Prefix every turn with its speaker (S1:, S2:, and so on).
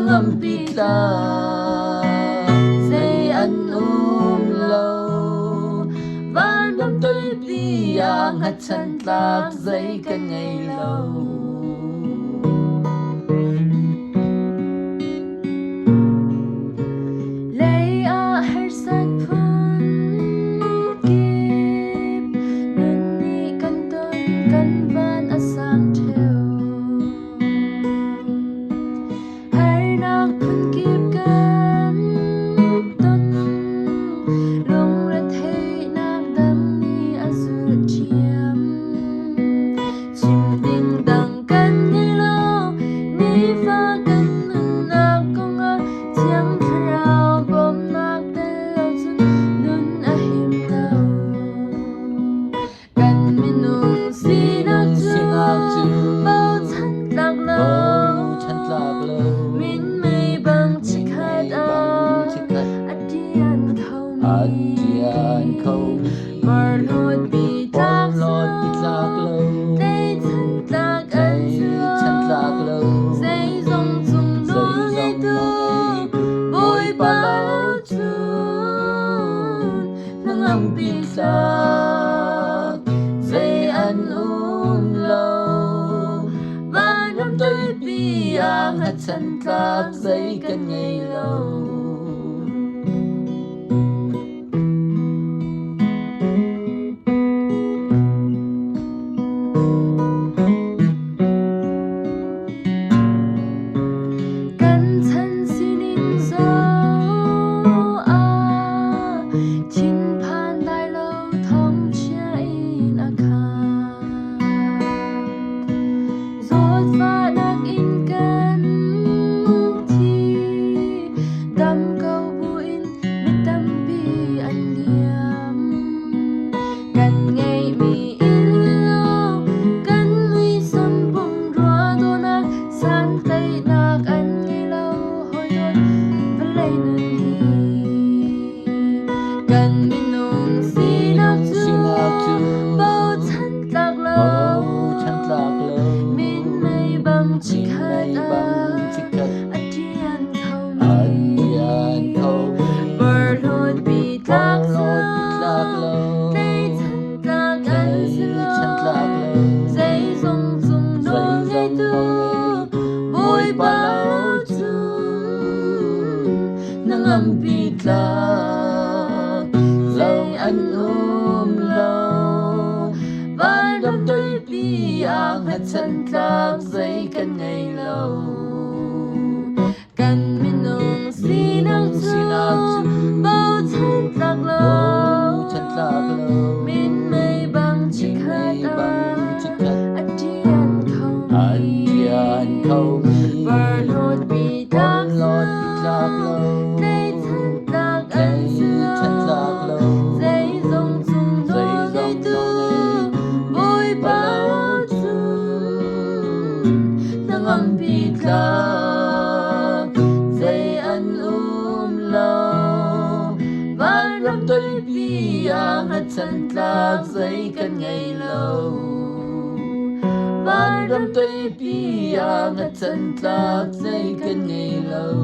S1: âm bị ta dây ăn lâu van đâm tôi bi ngắt chân lạc dây cần ngày lâu Adian khâu
S2: Mar lột bị lạc
S1: lâu
S2: Tây chân lạc ăn
S1: lâu
S2: Dây dòng dùng đôi ngày tư Bôi bao chun Nâng âm bị lạc
S1: dây ăn lâu
S2: Và năm tôi bị
S1: ngắt chân lạc dây cần ngày lâu
S2: Gần bên nông xí nào chú Bao chân lạc lâu Min mây băng chích hát Adian khâu Bờ lột bị lạc lâu Tây chân lạc ăn Dây dòng dùng đôi ngày tư Bôi bao chun Nâng âm bị lạc
S1: dây ăn lâu van đâm tôi bi ngắt chân lạc dây cần ngày lâu
S2: Cần mình nông xí nào chú Bao chân lạc lâu Min mây băng chích hát
S1: Adian khâu
S2: Bờ lột bị lạc
S1: lâu
S2: Tây chân lạc ăn Dây dòng dùng đôi ngày tư Bôi bao chun Nâng âm bị lạc
S1: dây ăn lâu van đâm tôi bi ngắt chân lạc dây cần ngày lâu van đâm tôi bi ngắt chân lạc dây cần ngày lâu